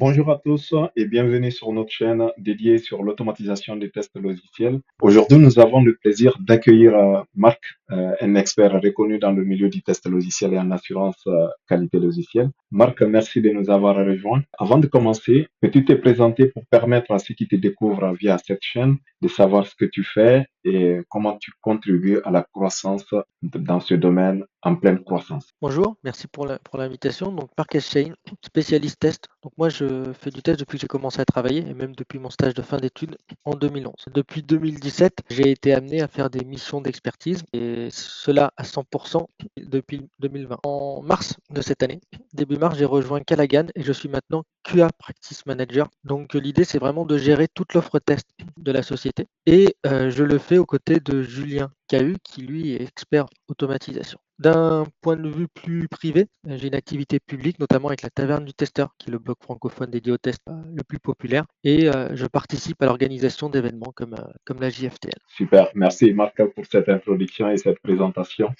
Bonjour à tous et bienvenue sur notre chaîne dédiée sur l'automatisation des tests logiciels. Aujourd'hui, nous avons le plaisir d'accueillir Marc, un expert reconnu dans le milieu du test logiciel et en assurance qualité logicielle. Marc, merci de nous avoir rejoints. Avant de commencer, peux-tu te présenter pour permettre à ceux qui te découvrent via cette chaîne de savoir ce que tu fais et comment tu contribues à la croissance dans ce domaine en pleine croissance? Bonjour, merci pour l'invitation. Donc, Marc Shane, spécialiste test. Donc, moi, je fais du test depuis que j'ai commencé à travailler et même depuis mon stage de fin d'études en 2011. Depuis 2017, j'ai été amené à faire des missions d'expertise et cela à 100% depuis 2020. En mars de cette année, début mars, j'ai rejoint Callaghan et je suis maintenant QA Practice Manager. Donc, l'idée, c'est vraiment de gérer toute l'offre test de la société et je le fais aux côtés de Julien Cahu qui, lui, est expert automatisation. D'un point de vue plus privé, j'ai une activité publique, notamment avec la Taverne du Testeur, qui est le blog francophone dédié au test le plus populaire, et je participe à l'organisation d'événements comme la JFTL. Super, merci Marc pour cette introduction et cette présentation.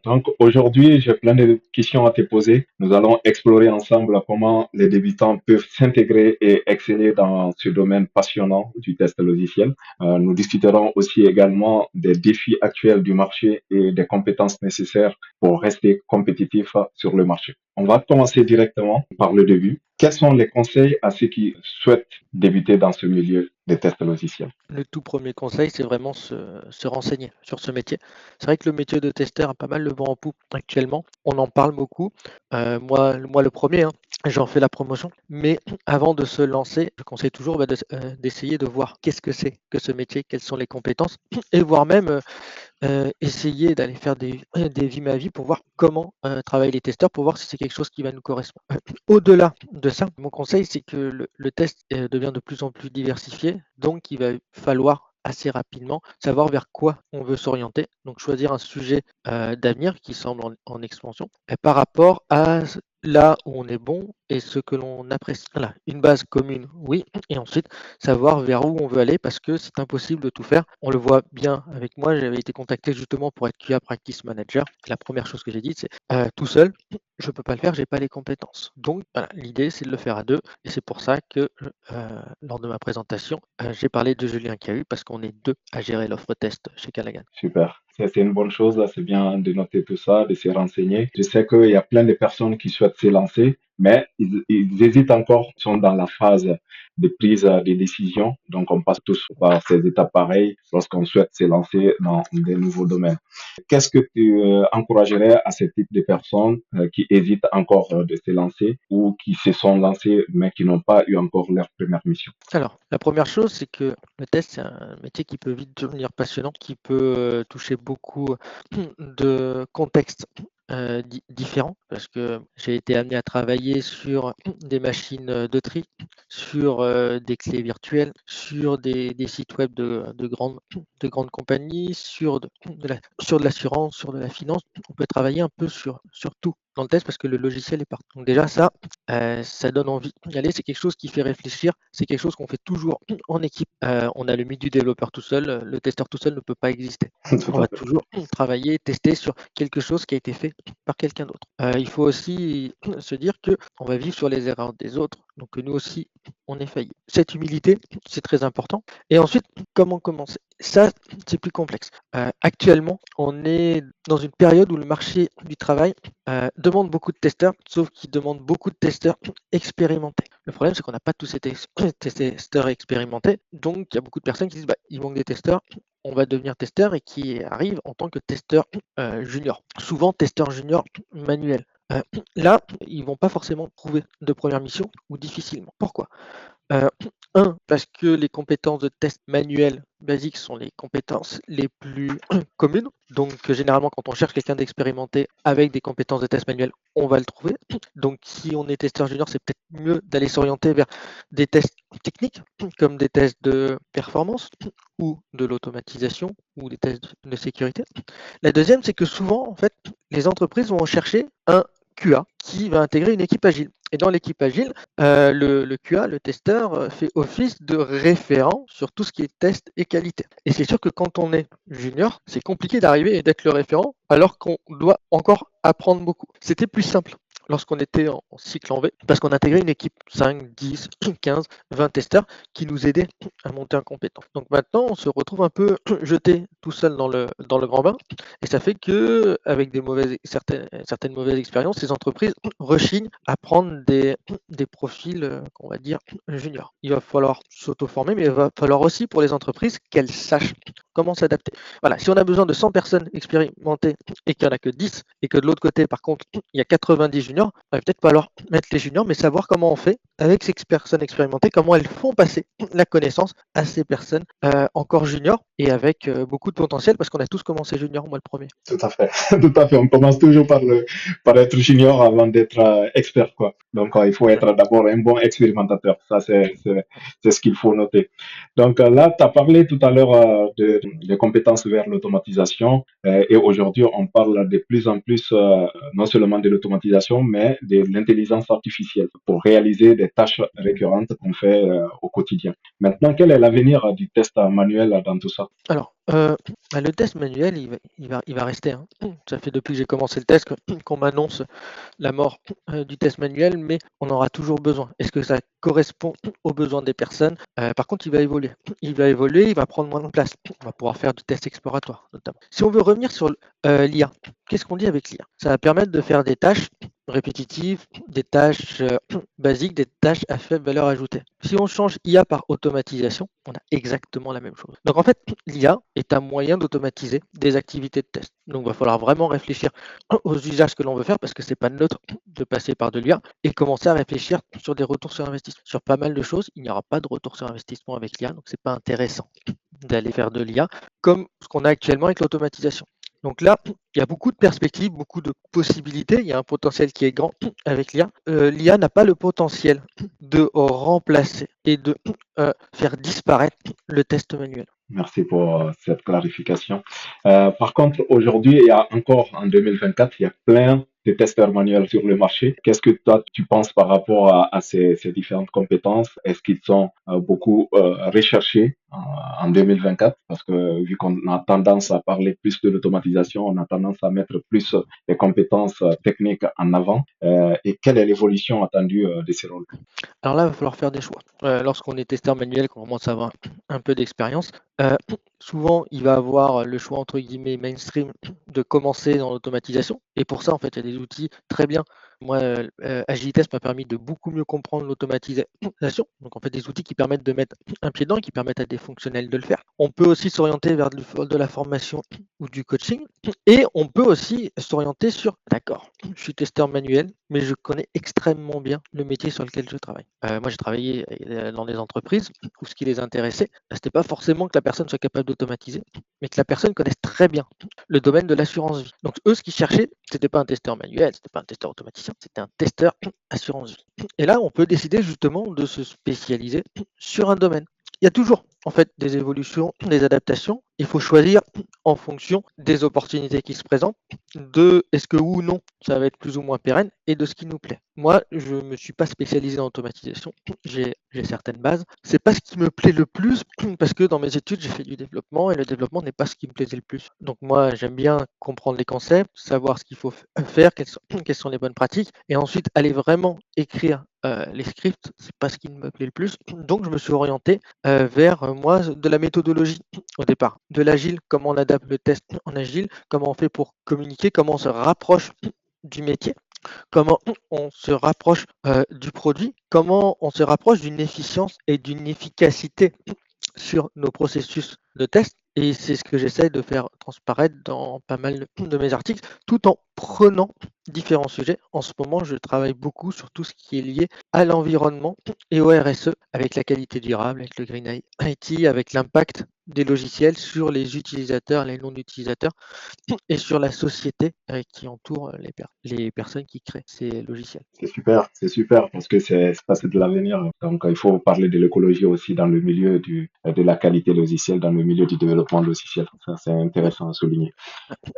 Donc aujourd'hui, j'ai plein de questions à te poser. Nous allons explorer ensemble comment les débutants peuvent s'intégrer et exceller dans ce domaine passionnant du test logiciel. Nous discuterons aussi également des défis actuels du marché et des compétences nécessaires pour rester compétitif sur le marché. On va commencer directement par le début. Quels sont les conseils à ceux qui souhaitent débuter dans ce milieu des tests logiciels? Le tout premier conseil, c'est vraiment se renseigner sur ce métier. C'est vrai que le métier de testeur a pas mal le vent en poupe actuellement. On en parle beaucoup. Moi le premier, hein, j'en fais la promotion. Mais avant de se lancer, je conseille toujours d'essayer de voir qu'est-ce que c'est que ce métier, quelles sont les compétences, et voire même essayer d'aller faire des vies ma vie pour voir comment travaillent les testeurs, pour voir si c'est quelque chose qui va nous correspondre. Au-delà de ça, mon conseil, c'est que le test devient de plus en plus diversifié, donc il va falloir assez rapidement savoir vers quoi on veut s'orienter, donc choisir un sujet d'avenir qui semble en expansion par rapport à là où on est bon et ce que l'on apprécie. Voilà, une base commune, oui, et ensuite savoir vers où on veut aller parce que c'est impossible de tout faire. On le voit bien avec moi, j'avais été contacté justement pour être QA Practice Manager. La première chose que j'ai dit, c'est tout seul, je ne peux pas le faire, j'ai pas les compétences. Donc voilà, l'idée c'est de le faire à deux et c'est pour ça que lors de ma présentation, j'ai parlé de Julien Cahu parce qu'on est deux à gérer l'offre test chez Callaghan. Super. Ça, c'est une bonne chose. C'est bien de noter tout ça, de se renseigner. Je sais qu'il y a plein de personnes qui souhaitent se lancer, mais ils hésitent encore, ils sont dans la phase de prise de décision. Donc, on passe tous par ces étapes pareilles lorsqu'on souhaite se lancer dans des nouveaux domaines. Qu'est-ce que tu encouragerais à ce type de personnes qui hésitent encore de se lancer ou qui se sont lancées mais qui n'ont pas eu encore leur première mission? Alors, la première chose, c'est que le test, c'est un métier qui peut vite devenir passionnant, qui peut toucher beaucoup de contextes différents, parce que j'ai été amené à travailler sur des machines de tri, sur des clés virtuelles, sur des sites web de grandes compagnies, sur de l'assurance, sur de la finance. On peut travailler un peu sur tout dans le test parce que le logiciel est partout. Donc déjà, ça donne envie d'y aller. C'est quelque chose qui fait réfléchir. C'est quelque chose qu'on fait toujours en équipe. On a le mythe du développeur tout seul. Le testeur tout seul ne peut pas exister. Tout On à va fait. toujours travailler, tester sur quelque chose qui a été fait par quelqu'un d'autre. Il faut aussi se dire que on va vivre sur les erreurs des autres, donc que nous aussi, on est failli. Cette humilité, c'est très important. Et ensuite, comment commencer? Ça, c'est plus complexe. Actuellement, on est dans une période où le marché du travail demande beaucoup de testeurs, sauf qu'il demande beaucoup de testeurs expérimentés. Le problème, c'est qu'on n'a pas tous ces testeurs expérimentés, donc il y a beaucoup de personnes qui disent bah, il manque des testeurs, on va devenir testeur et qui arrivent en tant que testeur junior. Souvent testeur junior manuel. Euh, Là, ils vont pas forcément trouver de première mission ou difficilement. Pourquoi? Euh, parce que les compétences de test manuel basiques sont les compétences les plus communes. Donc, généralement, quand on cherche quelqu'un d'expérimenté avec des compétences de test manuel, on va le trouver. Donc, si on est testeur junior, c'est peut-être mieux d'aller s'orienter vers des tests techniques, comme des tests de performance ou de l'automatisation ou des tests de sécurité. La deuxième, c'est que souvent, en fait, les entreprises vont chercher un QA qui va intégrer une équipe agile. Et dans l'équipe agile, le QA, le testeur, fait office de référent sur tout ce qui est test et qualité. Et c'est sûr que quand on est junior, c'est compliqué d'arriver et d'être le référent alors qu'on doit encore apprendre beaucoup. C'était plus simple lorsqu'on était en cycle en V, parce qu'on intégrait une équipe 5, 10, 15, 20 testeurs qui nous aidaient à monter en compétence. Donc maintenant, on se retrouve un peu jeté tout seul dans le grand bain, et ça fait que avec certaines mauvaises expériences, les entreprises rechignent à prendre des profils, qu'on va dire, juniors. Il va falloir s'auto-former, mais il va falloir aussi pour les entreprises qu'elles sachent comment s'adapter. Voilà, si on a besoin de 100 personnes expérimentées et qu'il n'y en a que 10, et que de l'autre côté, par contre, il y a 90 juniors, il va peut-être falloir mettre les juniors, mais savoir comment on fait avec ces personnes expérimentées, comment elles font passer la connaissance à ces personnes encore juniors et avec beaucoup de potentiel, parce qu'on a tous commencé junior, moi le premier. Tout à fait, tout à fait. On commence toujours par être junior avant d'être expert, quoi. Donc, il faut être d'abord un bon expérimentateur. Ça, c'est ce qu'il faut noter. Donc, là, tu as parlé tout à l'heure des compétences vers l'automatisation. Et aujourd'hui, on parle de plus en plus, non seulement de l'automatisation, mais de l'intelligence artificielle pour réaliser des tâches récurrentes qu'on fait au quotidien. Maintenant, quel est l'avenir du test manuel dans tout ça? Alors, le test manuel, il va rester, hein. Ça fait depuis que j'ai commencé le test qu'on m'annonce la mort du test manuel, mais on aura toujours besoin. Est-ce que ça correspond aux besoins des personnes? Par contre, il va évoluer. Il va évoluer, il va prendre moins de place. On va pouvoir faire du test exploratoire, notamment. Si on veut revenir sur l'IA, qu'est-ce qu'on dit avec l'IA? Ça va permettre de faire des tâches répétitives, des tâches basiques, des tâches à faible valeur ajoutée. Si on change IA par automatisation, on a exactement la même chose. Donc en fait, l'IA est un moyen d'automatiser des activités de test. Donc il va falloir vraiment réfléchir aux usages que l'on veut faire, parce que c'est pas neutre de passer par de l'IA, et commencer à réfléchir sur des retours sur investissement. Sur pas mal de choses, il n'y aura pas de retour sur investissement avec l'IA, donc c'est pas intéressant d'aller faire de l'IA comme ce qu'on a actuellement avec l'automatisation. Donc là, il y a beaucoup de perspectives, beaucoup de possibilités. Il y a un potentiel qui est grand avec l'IA. L'IA n'a pas le potentiel de remplacer et de faire disparaître le test manuel. Merci pour cette clarification. Par contre, aujourd'hui, il y a encore en 2024, il y a plein de testeurs manuels sur le marché. Qu'est-ce que toi, tu penses par rapport à ces différentes compétences? Est-ce qu'ils sont beaucoup recherchés en 2024? Parce que vu qu'on a tendance à parler plus de l'automatisation, on a tendance à mettre plus les compétences techniques en avant. Et quelle est l'évolution attendue de ces rôles? Alors là, il va falloir faire des choix. Lorsqu'on est testeur manuel, qu'on commence à avoir un peu d'expérience, euh, souvent il va avoir le choix entre guillemets mainstream de commencer dans l'automatisation. Et pour ça, en fait, il y a des outils très bien. Moi, Agilitest m'a permis de beaucoup mieux comprendre l'automatisation. Donc en fait, des outils qui permettent de mettre un pied dedans et qui permettent à des fonctionnels de le faire. On peut aussi s'orienter vers de la formation ou du coaching. Et on peut aussi s'orienter sur, d'accord, je suis testeur manuel, mais je connais extrêmement bien le métier sur lequel je travaille. Moi, j'ai travaillé dans des entreprises où ce qui les intéressait, c'était pas forcément que la personne soit capable d'automatiser, mais que la personne connaisse très bien le domaine de l'assurance vie. Donc, eux, ce qu'ils cherchaient, c'était pas un testeur manuel, c'était pas un testeur automaticien, c'était un testeur assurance vie. Et là, on peut décider justement de se spécialiser sur un domaine. Il y a toujours en fait des évolutions, des adaptations. Il faut choisir en fonction des opportunités qui se présentent, de est-ce que ou non ça va être plus ou moins pérenne et de ce qui nous plaît. Moi, je ne me suis pas spécialisé dans l'automatisation, j'ai certaines bases. C'est pas ce qui me plaît le plus parce que dans mes études, j'ai fait du développement et le développement n'est pas ce qui me plaisait le plus. Donc moi, j'aime bien comprendre les concepts, savoir ce qu'il faut faire, quelles sont les bonnes pratiques et ensuite aller vraiment écrire les scripts, c'est pas ce qui me plaît le plus. Donc je me suis orienté vers moi de la méthodologie au départ, de l'agile, comment on adapte le test en agile, comment on fait pour communiquer, comment on se rapproche du métier, comment on se rapproche du produit, comment on se rapproche d'une efficience et d'une efficacité sur nos processus de test. Et c'est ce que j'essaie de faire transparaître dans pas mal de mes articles, tout en prenant différents sujets. En ce moment, je travaille beaucoup sur tout ce qui est lié à l'environnement et au RSE, avec la qualité durable, avec le Green IT, avec l'impact des logiciels sur les utilisateurs, les non-utilisateurs, et sur la société qui entoure les personnes qui créent ces logiciels. C'est super parce que c'est de l'avenir. Donc, il faut parler de l'écologie aussi dans le milieu de la qualité logicielle, dans le milieu du développement logiciel. Ça, c'est intéressant à souligner.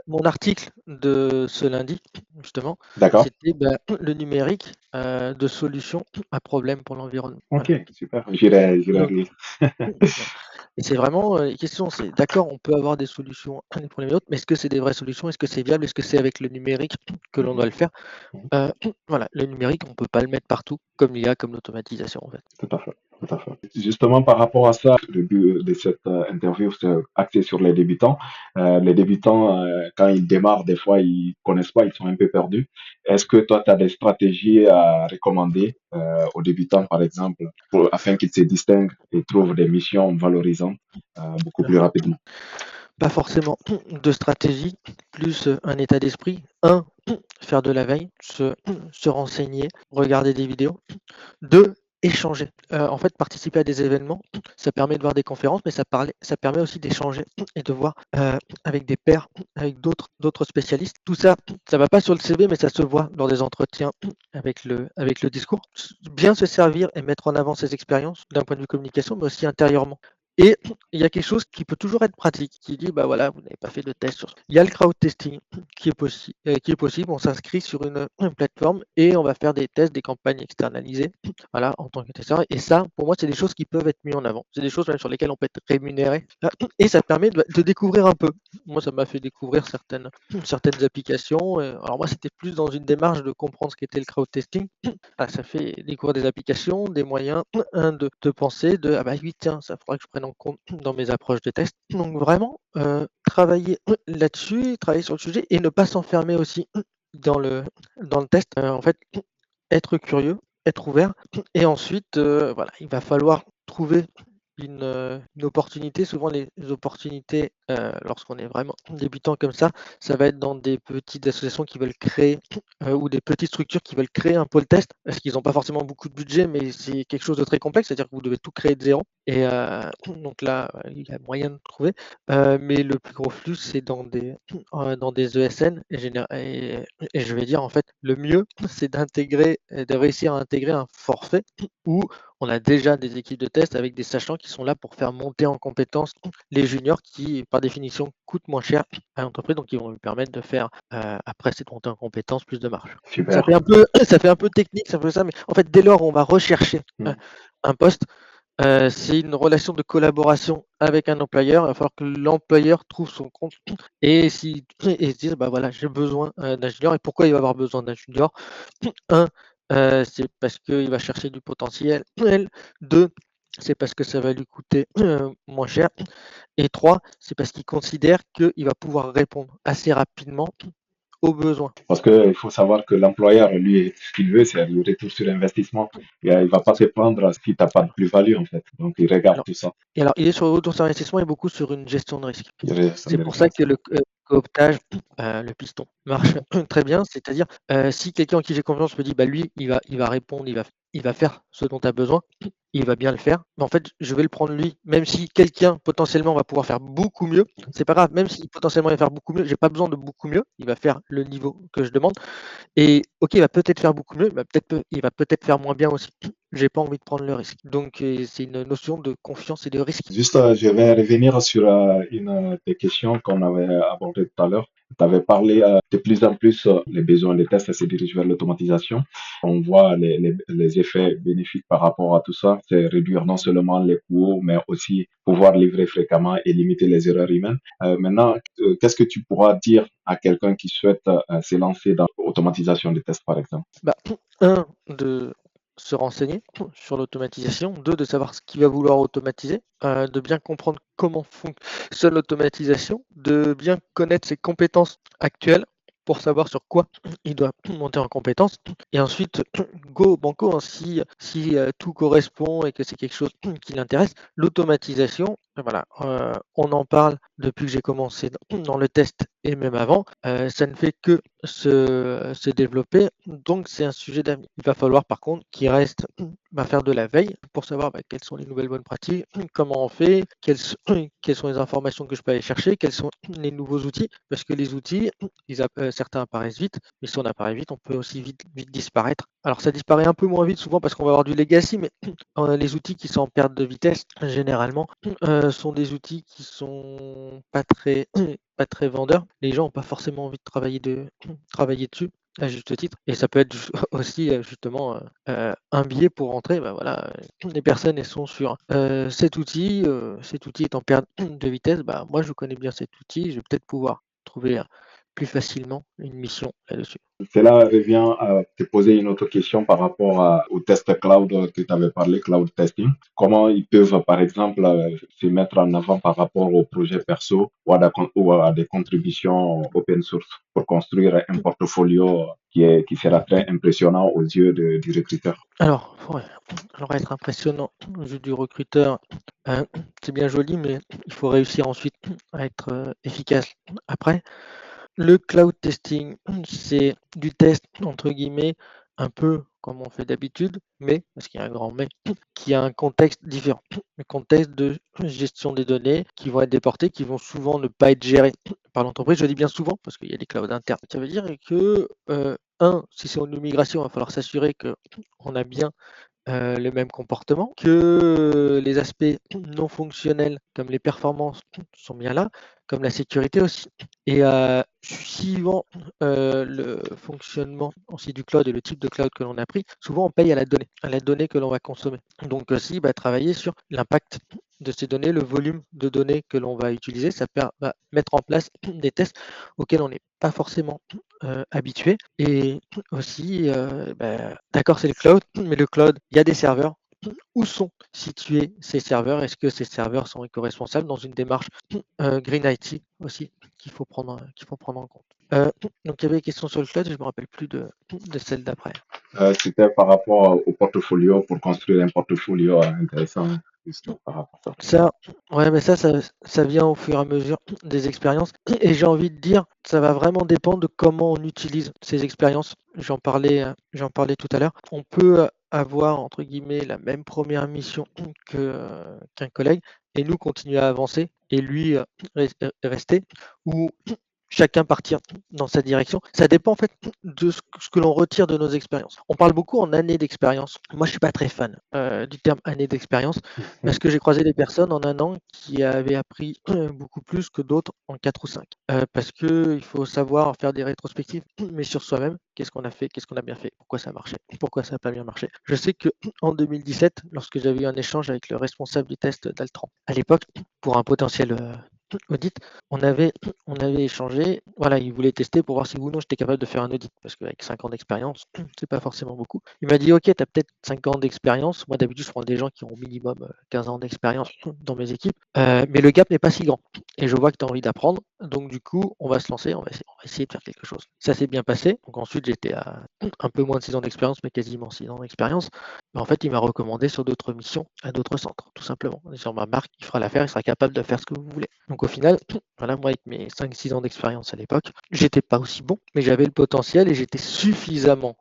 Mon article de ce lundi, justement, D'accord? c'était le numérique de solutions à problèmes pour l'environnement. Ok, Voilà. super. J'irai Donc, lire. et c'est vraiment les questions, c'est d'accord, on peut avoir des solutions les pour les autres, mais est-ce que c'est des vraies solutions? Est-ce que c'est viable? Est-ce que c'est avec le numérique que l'on Mhm. doit le faire? Mhm. Heu, voilà, le numérique, on peut pas le mettre partout, comme l'IA, comme l'automatisation, en fait. Tout à fait, tout à fait. Justement, par rapport à ça, le but de cette interview, c'est axé sur les débutants. Les débutants, quand ils démarrent, des fois, ils connaissent pas, ils sont un peu perdus. Est-ce que toi, tu as des stratégies à recommander aux débutants, par exemple, afin qu'ils se distinguent et trouvent des missions valorisantes beaucoup plus rapidement? Pas forcément de stratégie, plus un état d'esprit. Faire de la veille, se renseigner, regarder des vidéos. 2, échanger. En fait, participer à des événements, ça permet de voir des conférences, mais ça permet aussi d'échanger et de voir avec des pairs, avec d'autres spécialistes. Tout ça, ça va pas sur le CV, mais ça se voit dans des entretiens avec le discours. Bien se servir et mettre en avant ses expériences d'un point de vue communication, mais aussi intérieurement. Et il y a quelque chose qui peut toujours être pratique, qui dit, bah voilà, vous n'avez pas fait de test sur. Il y a le crowd testing qui est possible. On s'inscrit sur une plateforme et on va faire des tests, des campagnes externalisées, voilà, en tant que testeur. Et ça, pour moi, c'est des choses qui peuvent être mises en avant. C'est des choses même sur lesquelles on peut être rémunéré. Et ça permet de découvrir un peu. Moi, ça m'a fait découvrir certaines applications. Alors moi, c'était plus dans une démarche de comprendre ce qu'était le crowd testing. Ah, ça fait découvrir des applications, des moyens de penser, ah bah oui, tiens, ça faudra que je prenne en compte dans mes approches de test. Donc vraiment, travailler là-dessus, travailler sur le sujet et ne pas s'enfermer aussi dans le test. En fait, être curieux, être ouvert et ensuite, voilà, il va falloir trouver une opportunité. Souvent les opportunités, lorsqu'on est vraiment débutant comme ça va être dans des petites associations qui veulent créer, ou des petites structures qui veulent créer un pôle test, parce qu'ils n'ont pas forcément beaucoup de budget, mais c'est quelque chose de très complexe, c'est-à-dire que vous devez tout créer de zéro et donc là, il y a moyen de trouver, mais le plus gros flux, c'est dans des ESN et je vais dire, en fait, le mieux, c'est de réussir à intégrer un forfait où on a déjà des équipes de test avec des sachants qui sont là pour faire monter en compétences les juniors qui, par définition, coûtent moins cher à l'entreprise, donc ils vont lui permettre de faire, après cette montée en compétences, plus de marge. Ça Super. fait un peu ça fait un peu technique, c'est un peu ça, mais en fait, dès lors où on va rechercher, Mm. un poste, c'est une relation de collaboration avec un employeur. Il va falloir que l'employeur trouve son compte et se dise: «Bah, voilà, j'ai besoin, d'un junior» et pourquoi il va avoir besoin d'un junior? 1, c'est parce qu'il va chercher du potentiel. 2, c'est parce que ça va lui coûter, moins cher et 3, c'est parce qu'il considère qu'il va pouvoir répondre assez rapidement aux besoins. Parce qu'il faut savoir que l'employeur, lui, ce qu'il veut, c'est le retour sur investissement. Et, il va pas te prendre si tu n'as pas de plus-value, en fait. Donc, il regarde Alors tout ça. il est sur le retour sur investissement et beaucoup sur une gestion de risque. Il regarde ça C'est de pour ça référence. que le cooptage, le piston marche très bien. C'est-à-dire, si quelqu'un en qui j'ai confiance me dit: «Bah, lui, il va répondre, il va faire ce dont tu as besoin, il va bien le faire», mais en fait, je vais le prendre lui, même si quelqu'un potentiellement va pouvoir faire beaucoup mieux, c'est pas grave, même si potentiellement il va faire beaucoup mieux, j'ai pas besoin de beaucoup mieux, il va faire le niveau que je demande et OK, il va peut-être faire beaucoup mieux, mais il va peut-être faire moins bien aussi. J'ai pas envie de prendre le risque. Donc c'est une notion de confiance et de risque. Juste, je vais revenir sur une des questions qu'on avait abordées tout à l'heure. Tu avais parlé de plus en plus les besoins des tests se dirigent vers l'automatisation. On voit les effets bénéfiques par rapport à tout ça. C'est réduire non seulement les coûts, mais aussi pouvoir livrer fréquemment et limiter les erreurs humaines. Maintenant, qu'est-ce que tu pourras dire à quelqu'un qui souhaite se lancer dans l'automatisation des tests, par exemple? Bah, de se renseigner sur l'automatisation. 2, de savoir ce qu'il va vouloir automatiser. De bien comprendre comment fonctionne l'automatisation. De bien connaître ses compétences actuelles pour savoir sur quoi il doit monter en compétences. Et ensuite, go banco, hein, si tout correspond et que c'est quelque chose qui l'intéresse. L'automatisation, voilà, on en parle depuis que j'ai commencé dans le test et même avant. Ça ne fait que se développer, donc c'est un sujet d'avenir. Il va falloir par contre qu'il reste faire de la veille pour savoir quelles sont les nouvelles bonnes pratiques, comment on fait, quelles sont les informations que je peux aller chercher, quels sont les nouveaux outils, parce que les outils, certains apparaissent vite, mais si on apparaît vite, on peut aussi vite, vite disparaître. Alors ça disparaît un peu moins vite souvent parce qu'on va avoir du legacy, mais les outils qui sont en perte de vitesse, généralement, sont des outils qui sont pas très vendeurs. Les gens n'ont pas forcément envie de travailler dessus. à juste titre. Et ça peut être aussi justement un biais pour rentrer. Bah, voilà, les personnes elles sont sur cet outil est en perte de vitesse. Bah, moi, je connais bien cet outil, je vais peut-être pouvoir trouver plus facilement une mission là-dessus. Cela revient à te poser une autre question par rapport au test cloud que tu avais parlé, cloud testing. Comment ils peuvent, par exemple, se mettre en avant par rapport au projet perso ou à des contributions open source pour construire un portfolio qui sera très impressionnant aux yeux du recruteur. Alors, ouais, alors être impressionnant aux yeux du recruteur, euh, c'est bien joli, mais il faut réussir ensuite à être efficace. Après, le cloud testing, c'est du test, entre guillemets, un peu comme on fait d'habitude, mais, parce qu'il y a un grand mais, qui a un contexte différent. Le contexte de gestion des données qui vont être déportées, qui vont souvent ne pas être gérées par l'entreprise. Je dis bien souvent, parce qu'il y a des clouds internes. Ça veut dire que, si c'est une migration, il va falloir s'assurer qu'on a bien le même comportement, que les aspects non fonctionnels comme les performances sont bien là, comme la sécurité aussi. Et suivant le fonctionnement aussi du cloud et le type de cloud que l'on a pris, souvent on paye à la donnée que l'on va consommer. Donc aussi, travailler sur l'impact de ces données, le volume de données que l'on va utiliser, va mettre en place des tests auxquels on n'est pas forcément habitué. Et aussi, d'accord, c'est le cloud, mais le cloud, il y a des serveurs. Où sont situés ces serveurs? Est-ce que ces serveurs sont éco-responsables dans une démarche Green IT aussi qu'il faut prendre en compte? Donc il y avait des questions sur le cloud, je ne me rappelle plus de celle d'après. C'était par rapport au portfolio, pour construire un portfolio intéressant, juste par rapport à ça. Ça, ouais, mais ça vient au fur et à mesure des expériences. Et j'ai envie de dire, ça va vraiment dépendre de comment on utilise ces expériences. J'en parlais tout à l'heure. On peut avoir, entre guillemets, la même première mission qu'un collègue et nous continuer à avancer et lui rester. Ou chacun partir dans sa direction. Ça dépend en fait de ce que l'on retire de nos expériences. On parle beaucoup en années d'expérience. Moi, je suis pas très fan du terme année d'expérience parce que j'ai croisé des personnes en un an qui avaient appris beaucoup plus que d'autres en 4 ou 5. Parce que il faut savoir faire des rétrospectives, mais sur soi-même, qu'est-ce qu'on a fait, qu'est-ce qu'on a bien fait, pourquoi ça a marché, pourquoi ça n'a pas bien marché. Je sais que en 2017, lorsque j'avais eu un échange avec le responsable du test d'Altran, à l'époque, pour un potentiel audit, on avait, on avait échangé. Voilà, il voulait tester pour voir si oui ou non j'étais capable de faire un audit. Parce qu'avec 5 ans d'expérience, c'est pas forcément beaucoup. Il m'a dit, OK, tu as peut-être 5 ans d'expérience. Moi, d'habitude, je prends des gens qui ont au minimum 15 ans d'expérience dans mes équipes. Mais le gap n'est pas si grand. Et je vois que tu as envie d'apprendre. Donc, du coup, on va se lancer. On va essayer de faire quelque chose. Ça s'est bien passé. Donc, ensuite, j'étais à un peu moins de 6 ans d'expérience, mais quasiment 6 ans d'expérience. Mais en fait, il m'a recommandé sur d'autres missions, à d'autres centres, tout simplement. Et sur ma marque, il fera l'affaire, il sera capable de faire ce que vous voulez. Donc, au final, voilà, moi, avec mes 5-6 ans d'expérience à l'époque, j'étais pas aussi bon, mais j'avais le potentiel et j'étais suffisamment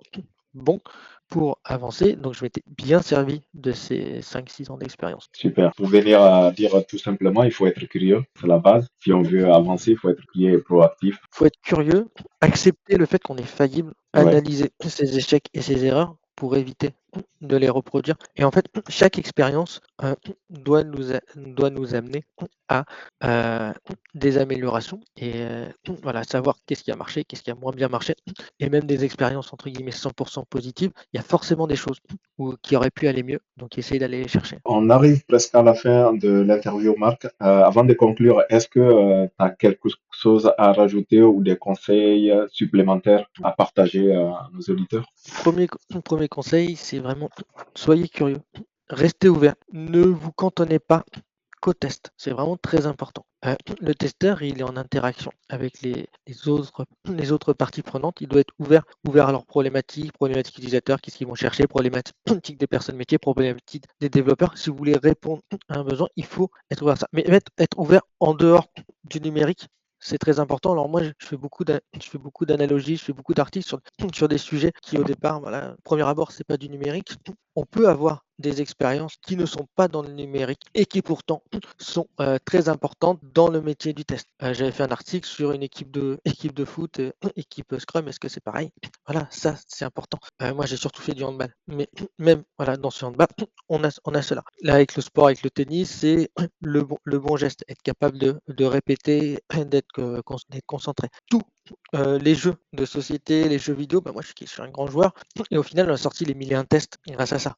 bon pour avancer. Donc, je m'étais bien servi de ces 5-6 ans d'expérience. Super. Pour venir à dire tout simplement, il faut être curieux, c'est la base. Si on veut avancer, il faut être curieux et proactif. Il faut être curieux, accepter le fait qu'on est faillible, Ouais. analyser ses échecs et ses erreurs pour éviter de les reproduire. Et en fait, chaque expérience doit nous amener à des améliorations et voilà, savoir qu'est-ce qui a marché, qu'est-ce qui a moins bien marché. Et même des expériences entre guillemets 100% positives, il y a forcément des choses qui auraient pu aller mieux. Donc, essayer d'aller les chercher. On arrive presque à la fin de l'interview, Marc. Avant de conclure, est-ce que tu as quelque chose à rajouter ou des conseils supplémentaires à partager à nos auditeurs? Premier, premier conseil, c'est vraiment soyez curieux, restez ouvert, ne vous cantonnez pas qu'au test. C'est vraiment très important. Le testeur, il est en interaction avec les autres parties prenantes. Il doit être ouvert à leurs problématiques utilisateurs, qu'est-ce qu'ils vont chercher, problématiques des personnes métiers, problématiques des développeurs. Si vous voulez répondre à un besoin, il faut être ouvert à ça. Mais être ouvert en dehors du numérique, c'est très important. Alors moi, je fais beaucoup d'analogies, je fais beaucoup d'articles sur des sujets qui au départ, voilà, premier abord, c'est pas du numérique. On peut avoir des expériences qui ne sont pas dans le numérique et qui pourtant sont très importantes dans le métier du test. J'avais fait un article sur une équipe de foot, équipe Scrum, est-ce que c'est pareil? Voilà, ça c'est important. Moi j'ai surtout fait du handball, mais même voilà, dans ce handball, on a cela. Là avec le sport, avec le tennis, c'est le bon geste, être capable de répéter, d'être concentré. Tout les jeux de société, les jeux vidéo, moi je suis un grand joueur et au final on a sorti les 1001 tests grâce à ça.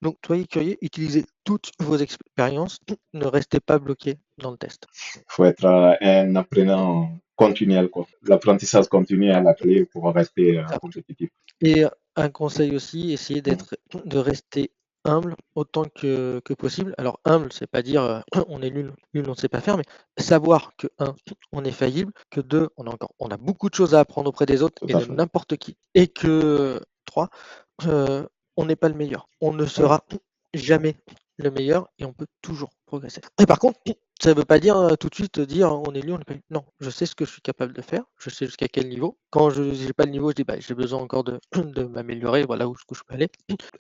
Donc soyez curieux, utilisez toutes vos expériences, ne restez pas bloqué dans le test. Il faut être un apprenant continuel, quoi. L'apprentissage continu est la clé pour rester compétitif. Et un conseil aussi, essayez Mm. de rester humble autant que possible. Alors humble, c'est pas dire on est nul, on ne sait pas faire, mais savoir que un, on est faillible, que deux, on a beaucoup de choses à apprendre auprès des autres Tout et à de fait. n'importe qui, et que trois, on n'est pas le meilleur. On ne Ouais, sera jamais le meilleur et on peut toujours progresser. Et par contre, ça ne veut pas dire tout de suite dire on est nul, on est pas nul. Non, je sais ce que je suis capable de faire, je sais jusqu'à quel niveau. Quand je n'ai pas le niveau, je dis bah, j'ai besoin encore de m'améliorer, voilà où je peux aller.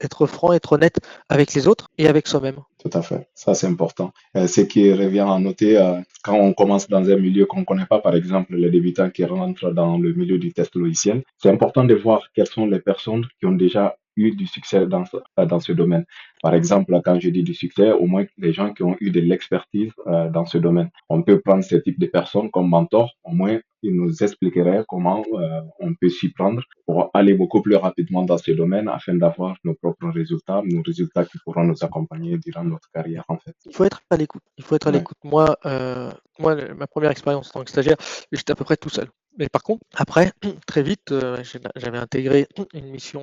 Être franc, être honnête avec les autres et avec soi-même. tout à fait. Ça, c'est important. Ce qui revient à noter, quand on commence dans un milieu qu'on ne connaît pas, par exemple, les débutants qui rentrent dans le milieu du test logiciel, c'est important de voir quelles sont les personnes qui ont déjà eu du succès dans ce domaine. Par exemple, quand je dis du succès, au moins les gens qui ont eu de l'expertise dans ce domaine. On peut prendre ce type de personnes comme mentor, au moins ils nous expliqueraient comment on peut s'y prendre pour aller beaucoup plus rapidement dans ce domaine afin d'avoir nos propres résultats, nos résultats qui pourront nous accompagner durant notre carrière en fait. Il faut être à l'écoute. Il faut être à Ouais, l'écoute. Moi, ma première expérience en tant que stagiaire, j'étais à peu près tout seul. Mais par contre, après, très vite, j'avais intégré une mission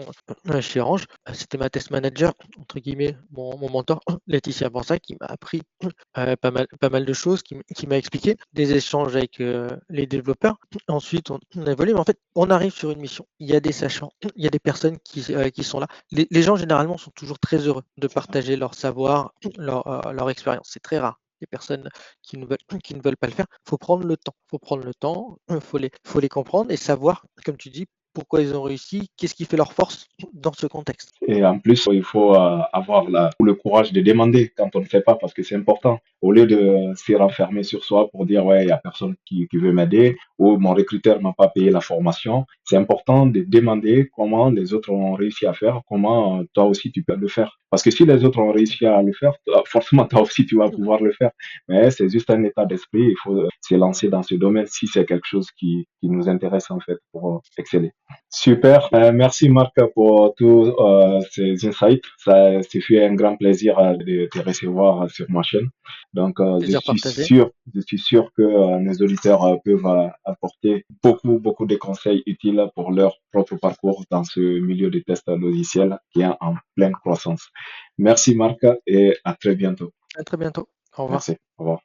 chez Orange. C'était ma test manager, entre guillemets, mon mentor, Laetitia Bansa, qui m'a appris pas mal de choses, qui m'a expliqué des échanges avec les développeurs. Ensuite, on a évolué, mais en fait, on arrive sur une mission. Il y a des sachants, il y a des personnes qui sont là. Les gens, généralement, sont toujours très heureux de c'est ça. partager leur savoir, leur expérience. C'est très rare. Les personnes qui ne veulent pas le faire, il faut prendre le temps. Il faut prendre le temps, faut les comprendre et savoir, comme tu dis, pourquoi ils ont réussi, qu'est-ce qui fait leur force dans ce contexte. Et en plus, il faut avoir le courage de demander quand on ne sait pas, parce que c'est important. Au lieu de se renfermer sur soi pour dire, ouais, il y a personne qui veut m'aider, ou mon recruteur m'a pas payé la formation, c'est important de demander comment les autres ont réussi à faire, comment toi aussi tu peux le faire. Parce que si les autres ont réussi à le faire, forcément toi aussi tu vas pouvoir le faire. Mais c'est juste un état d'esprit, il faut se lancer dans ce domaine si c'est quelque chose qui nous intéresse en fait pour exceller. Super. Merci Marc pour tous ces insights. Ça fut un grand plaisir de te recevoir sur ma chaîne. Donc, Plaisir partagé. je suis sûr que nos auditeurs peuvent apporter beaucoup de conseils utiles pour leur propre parcours dans ce milieu des tests logiciels qui est en pleine croissance. Merci Marc et à très bientôt. À très bientôt. Au revoir. Merci. Au revoir.